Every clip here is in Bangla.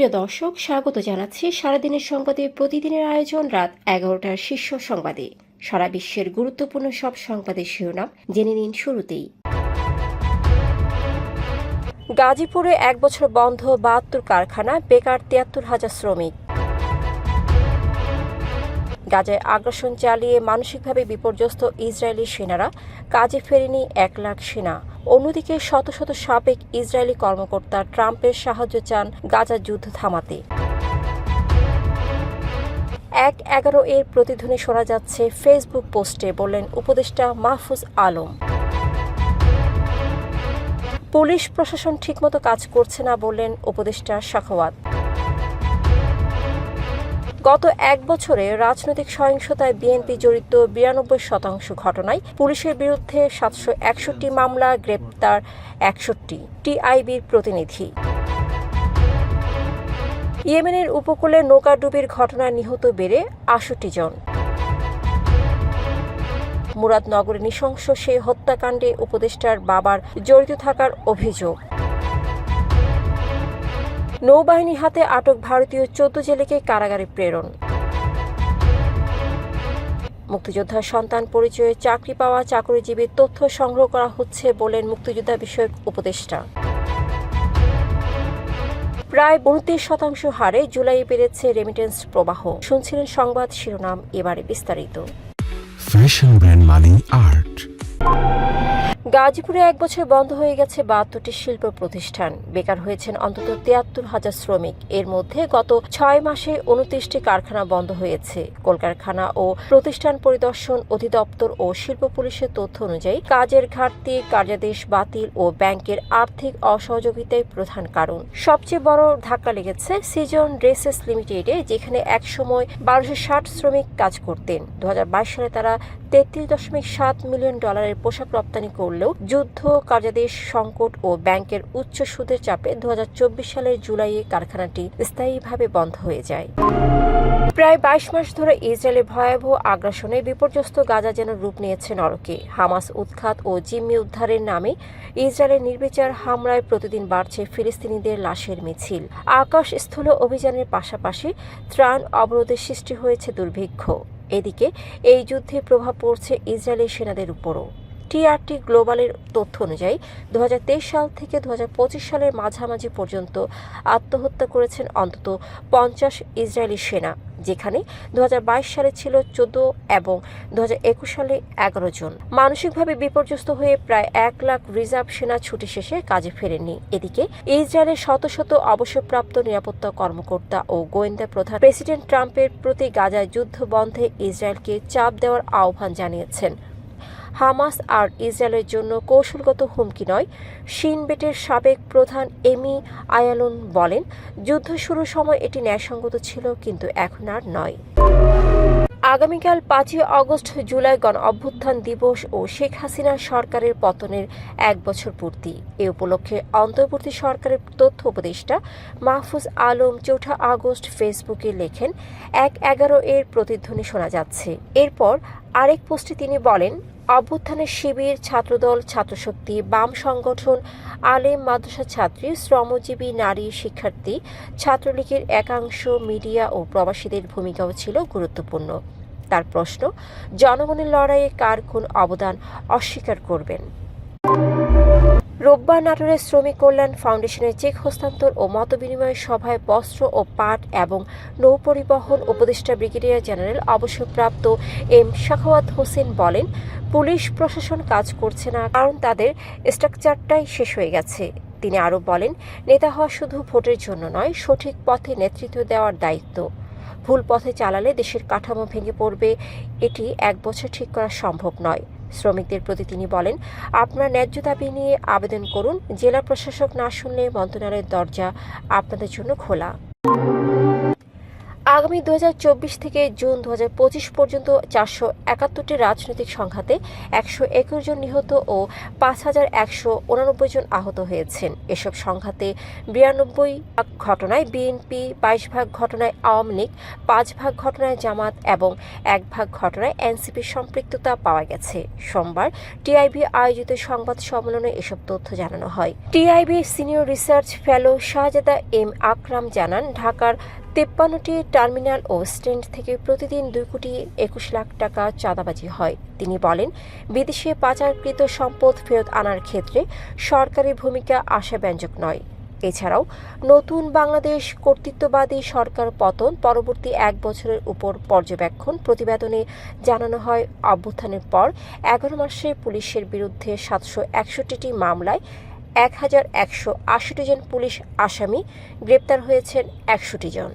প্রিয় দর্শক, স্বাগত জানাচ্ছি সারাদিনের সংবাদে প্রতিদিনের আয়োজন রাত 11টার শীর্ষ সংবাদে। সারা বিশ্বের গুরুত্বপূর্ণ সব সংবাদের শিরোনাম জেনে নিন শুরুতেই। গাজীপুরে 1 বছর বন্ধ 72 কারখানা, বেকার 73,000 শ্রমিক। গাজায় আগ্রাসন চালিয়ে মানসিকভাবে বিপর্যস্ত ইসরায়েলি সেনারা, কাজে ফেরেনি 1 লাখ সেনা। অন্যদিকে শত শত সাবেক ইসরায়েলি কর্মকর্তা ট্রাম্পের সাহায্য চান গাজার যুদ্ধ থামাতে। 1/11 এর প্রতিধ্বনি শোনা যাচ্ছে ফেসবুক পোস্টে, বললেন উপদেষ্টা মাহফুজ আলম। পুলিশ প্রশাসন ঠিকমতো কাজ করছে না, বললেন উপদেষ্টা সাখাওয়াত। গত 1 বছরে রাজনৈতিক সহিংসতায় বিএনপি জড়িত 92% ঘটনায় পুলিশের বিরুদ্ধে 761 মামলা, গ্রেপ্তার 61। টিআইবির প্রতিনিধি। ইয়েমেনের উপকূলে নৌকাডুবির ঘটনায় নিহত বেড়ে 68 জন। মুরাদনগরে নৃশংস সেই হত্যাকাণ্ডে উপদেষ্টার বাবার জড়িত থাকার অভিযোগ। নৌবাহিনী হাতে আটক ভারতীয় 14 জেলেকে কারাগারে প্রেরণ। মুক্তিযোদ্ধার সন্তান পরিচয়ে চাকরি পাওয়া চাকরিজীবীর তথ্য সংগ্রহ করা হচ্ছে, বলেন মুক্তিযোদ্ধা বিষয়ক উপদেষ্টা। প্রায় 32% হারে জুলাইয়ে বেড়েছে রেমিটেন্স প্রবাহ। শুনছিলেন সংবাদ শিরোনাম, এবারে বিস্তারিত। ফ্যাশন ব্র্যান্ড মানে আর্ট। গাজীপুরে 1 বছর বন্ধ হয়ে গেছে 72টি শিল্প প্রতিষ্ঠান, বেকার হয়েছেন অন্তত 73,000 শ্রমিক। এর মধ্যে গত 6 মাসে 29টি কারখানা বন্ধ হয়েছে। কলকারখানা ও প্রতিষ্ঠান পরিদর্শন অধিদপ্তর ও শিল্প পুলিশের তথ্য অনুযায়ী কাজের ঘাটতি, কার্যাদেশ বাতিল ও ব্যাংকের আর্থিক অসহযোগিতাই প্রধান কারণ। সবচেয়ে বড় ধাক্কা লেগেছে সিজন ড্রেসেস লিমিটেডে, যেখানে একসময় 1260 শ্রমিক কাজ করতেন। 2022 সালে তারা $33.7 মিলিয়ন পোশাক রপ্তানি করলেও যুদ্ধ, কার্যাদেশ সংকট ও ব্যাংকের উচ্চ সুদের চাপে 2024 সালের জুলাইয়ে কারখানাটি স্থায়ীভাবে বন্ধ হয়ে যায়। প্রায় 22 মাস ধরে ইসরায়েলের ভয়াবহ আগ্রাসনে বিপর্যস্ত গাজা যেন রূপ নিয়েছে নরকে। হামাস উৎখাত ও জিম্মি উদ্ধারের নামে ইসরায়েলের নির্বিচার হামলায় প্রতিদিন বাড়ছে ফিলিস্তিনিদের লাশের মিছিল। আকাশস্থল অভিযানের পাশাপাশি ত্রাণ অবরোধের সৃষ্টি হয়েছে দুর্ভিক্ষ। এদিকে এই যুদ্ধে প্রভাব পড়ছে ইসরায়েলি সেনাদের উপরও। টিআরটি গ্লোবালের তথ্য অনুযায়ী 2023 সাল থেকে 2025 সালের মাঝামাঝি পর্যন্ত আত্মহত্যা করেছেন অন্তত 50 ইসরায়েলি সেনা, যেখানে 2022 সালে ছিল 14 এবং 2021 সালে 11 জন। মানসিকভাবে বিপর্যস্ত হয়ে প্রায় 1 লাখ রিজার্ভ সেনা ছুটি শেষে কাজে ফেরেননি। এদিকে ইসরায়েলের শত শত অবসরপ্রাপ্ত নিরাপত্তা কর্মকর্তা ও গোয়েন্দা প্রধান প্রেসিডেন্ট ট্রাম্পের প্রতি গাজায় যুদ্ধ বন্ধে ইসরায়েলকে চাপ দেওয়ার আহ্বান জানিয়েছেন। হামাস আর ইসরায়েলের জন্য কৌশলগত হুমকি নয়, শিন বেটের সাবেক প্রধান এমি আয়ালন বলেন, যুদ্ধ শুরুর সময় এটি ন্যায়সঙ্গত ছিল, কিন্তু এখন আর নয়। আগামীকাল 5 আগস্ট জুলাই গণ অভ্যুত্থান দিবস ও শেখ হাসিনার সরকারের পতনের 1 বছর পূর্তি। এ উপলক্ষে অন্তর্বর্তী সরকারের তথ্য উপদেষ্টা মাহফুজ আলম 4 আগস্ট ফেসবুকে লেখেন, 1/11 এর প্রতিধ্বনি শোনা যাচ্ছে। এরপর আরেক পোস্টে তিনি বলেন, অভ্যুত্থানের শিবির, ছাত্রদল, ছাত্রশক্তি, বাম সংগঠন, আলেম, মাদ্রাসা ছাত্রী, শ্রমজীবী, নারী, শিক্ষার্থী, ছাত্রলীগের একাংশ, মিডিয়া ও প্রবাসীদের ভূমিকাও ছিল গুরুত্বপূর্ণ। তার প্রশ্ন, জনগণের লড়াইয়ে কার কোন অবদান অস্বীকার করবেন? রোববার নাটোরে শ্রমিক কল্যাণ ফাউন্ডেশনের চেক হস্তান্তর ও মতবিনিময় সভায় বস্ত্র ও পাট এবং নৌপরিবহন উপদেষ্টা ব্রিগেডিয়ার জেনারেল অবসরপ্রাপ্ত এম সাখাওয়াত হোসেন বলেন, পুলিশ প্রশাসন কাজ করছে না, কারণ তাদের স্ট্রাকচারটাই শেষ হয়ে গেছে। তিনি আরও বলেন, নেতা হওয়া শুধু ভোটের জন্য নয়, সঠিক পথে নেতৃত্ব দেওয়ার দায়িত্ব। ভুল পথে চালালে দেশের কাঠামো ভেঙে পড়বে, এটি 1 বছর ঠিক করা সম্ভব নয়। শ্রমিকদের প্রতি তিনি বলেন, আপনার ন্যায্য দাবি নিয়ে আবেদন করুন, জেলা প্রশাসক না শুনলে মন্ত্রণালয়ের দরজা আপনাদের জন্য খোলা। আগামী 2024 থেকে জুন 2025 পর্যন্ত 471টি রাজনৈতিক সংঘাতে 121 জন নিহত ও 5189 জন আহত হয়েছেন। এসব সংঘাতে 92 ভাগ ঘটনায় বিএনপি, 22 ভাগ ঘটনায় আওয়ামী লীগ, 5 ভাগ ঘটনায় জামাত এবং 1 ভাগ ঘটনায় এনসিপির সম্পৃক্ততা পাওয়া গেছে। সোমবার টিআইবি আয়োজিত সংবাদ সম্মেলনে এসব তথ্য জানানো হয়। টিআইবির সিনিয়র রিসার্চ ফেলো শাহজাদা এম আকরাম জানান, ঢাকার 53টি টার্মিনাল ও স্ট্যান্ড থেকে প্রতিদিন 2 কোটি 21 লাখ টাকা চাঁদাবাজি হয়। তিনি বলেন, বিদেশে পাচারকৃত সম্পদ ফেরত আনার ক্ষেত্রে সরকারের ভূমিকা আশাব্যঞ্জক নয়। এছাড়াও নতুন বাংলাদেশ কর্তৃত্ববাদী সরকার পতন পরবর্তী 1 বছরের উপর পর্যবেক্ষণ প্রতিবেদনে জানানো হয়, অভ্যুত্থানের পর 11 মাসে পুলিশের বিরুদ্ধে 761টি মামলায় 1180 জন পুলিশ আসামি, গ্রেপ্তার হয়েছেন 61 জন।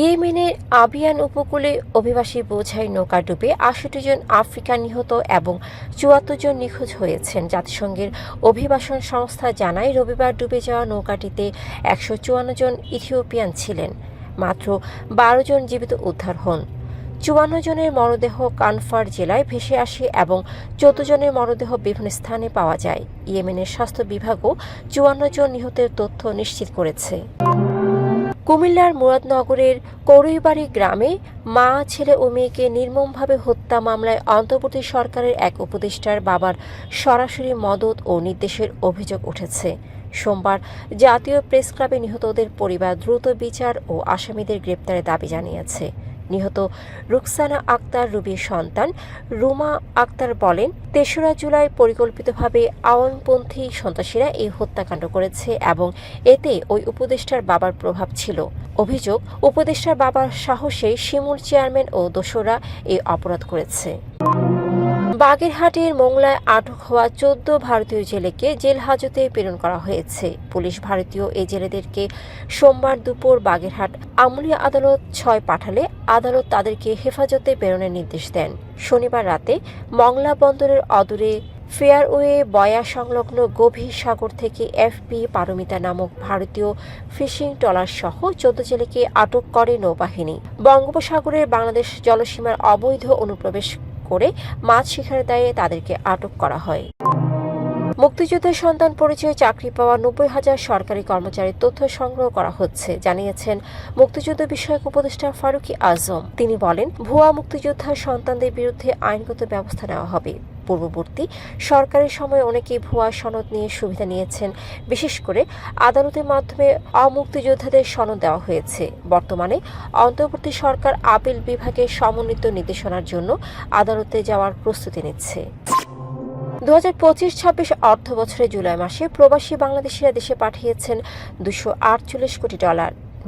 ইয়েমেনের আবিয়ান উপকূলে অভিবাসী বোঝাই নৌকা ডুবে 68 জন আফ্রিকান নিহত এবং 74 জন নিখোঁজ হয়েছেন। জাতিসংঘের অভিবাসন সংস্থা জানায়, রবিবার ডুবে যাওয়া নৌকাটিতে 154 জন ইথিওপিয়ান ছিলেন। মাত্র 12 জন জীবিত উদ্ধার হন। 54 জনের মরদেহ কানফার জেলায় ভেসে আসে এবং 14 জনের মরদেহ বিভিন্ন স্থানে পাওয়া যায়। ইয়েমেনের স্বাস্থ্য বিভাগও 54 জন নিহতের তথ্য নিশ্চিত করেছে। কুমিল্লার মুরাদনগরের করইবাড়ি গ্রামে মা, ছেলে ও মেয়েকে নির্মমভাবে হত্যা মামলায় অন্তর্বর্তী সরকারের এক উপদেষ্টার বাবার সরাসরি মদত ও নির্দেশের অভিযোগ উঠেছে। সোমবার জাতীয় প্রেস ক্লাবে নিহতদের পরিবার দ্রুত বিচার ও আসামিদের গ্রেপ্তারের দাবি জানিয়েছে। নিহত রুকসানা আক্তার রুবির সন্তান রুমা আক্তার বলেন, 3রা জুলাই পরিকল্পিতভাবে আওয়ামীপন্থী সন্ত্রাসীরা এই হত্যাকাণ্ড করেছে এবং এতে ওই উপদেষ্টার বাবার প্রভাব ছিল। অভিযোগ, উপদেষ্টার বাবার সাহসে শিমুল চেয়ারম্যান ও দোসররা এই অপরাধ করেছে। বাগেরহাটের মোংলায় আটক হওয়া 14 ভারতীয় জেলেকে জেল হাজতে প্রেরণ করা হয়েছে। পুলিশ ভারতীয় এই জেলেদেরকে সোমবার দুপুর বাগেরহাট আমলি আদালত 6 পাঠালে আদালত তাদেরকে হেফাজতে প্রেরণের নির্দেশ দেন। শনিবার রাতে মংলা বন্দরের অদূরে ফেয়ারওয়ে বয়া সংলগ্ন গভীর সাগর থেকে এফপি পারমিতা নামক ভারতীয় ফিশিং ট্রলার সহ 14 জেলেকে আটক করে নৌবাহিনী। বঙ্গোপসাগরের বাংলাদেশ জলসীমার অবৈধ অনুপ্রবেশ করে মাছ শিকারের দায়ে তাদেরকে আটক করা হয়। মুক্তিযুদ্ধের সন্তান পরিচয়ে চাকরি পাওয়া 90,000 সরকারি কর্মচারীর তথ্য সংগ্রহ করা হচ্ছে, জানিয়েছেন মুক্তিযুদ্ধ বিষয়ক উপদেষ্টা ফারুকী আজম। তিনি বলেন, ভুয়া মুক্তিযোদ্ধার সন্তানদের বিরুদ্ধে আইনগত ব্যবস্থা নেওয়া হবে। পূর্ববর্তী সরকারের সময় অনেকেই ভুয়া সনদ নিয়ে সুবিধা নিয়েছেন। বিশেষ করে আদালতের মাধ্যমে অমুক্তিযোদ্ধাদের সনদ দেওয়া হয়েছে। বর্তমানে অন্তর্বর্তী সরকার আপিল বিভাগের সমন্বিত নির্দেশনার জন্য আদালতে যাওয়ার প্রস্তুতি নিচ্ছে। 2025-26 অর্থ বছরে জুলাই মাসে প্রবাসী বাংলাদেশিরা দেশে পাঠিয়েছেন $248 কোটি,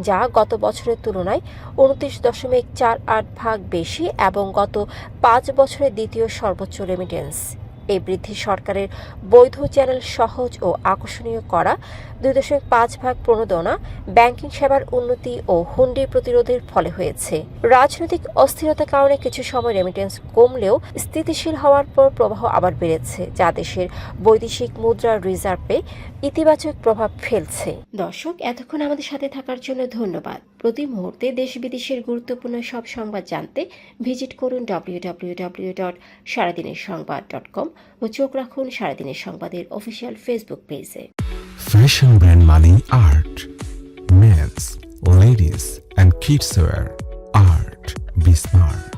যা গত বছরের তুলনায় 29.48 ভাগ বেশি এবং গত 5 বছরের দ্বিতীয় সর্বোচ্চ রেমিটেন্স। এই বৃদ্ধি সরকারের বৈধ চ্যানেল সহজ ও আকর্ষণীয় করা, 2.5 ভাগ প্রণোদনা, ব্যাংকিং সেবার উন্নতি ও হুন্ডি প্রতিরোধের ফলে হয়েছে। রাজনৈতিক অস্থিরতার কারণে কিছু সময় রেমিটেন্স কমলেও স্থিতিশীল হওয়ার পর প্রবাহ আবার বেড়েছে, যা দেশের বৈদেশিক মুদ্রার রিজার্ভে ইতিবাচক প্রভাব ফেলছে। দর্শক, এতক্ষণ আমাদের সাথে থাকার জন্য ধন্যবাদ। প্রতি মুহূর্তে দেশ বিদেশের গুরুত্বপূর্ণ সব সংবাদ জানতে ভিজিট করুন www.সারাদিনেরসংবাদ.com ও চোখ রাখুন সারাদিনের সংবাদের অফিসিয়াল ফেসবুক পেজে। Fashion brand Mali Art. Men's, ladies and kids wear. Art. Be smart.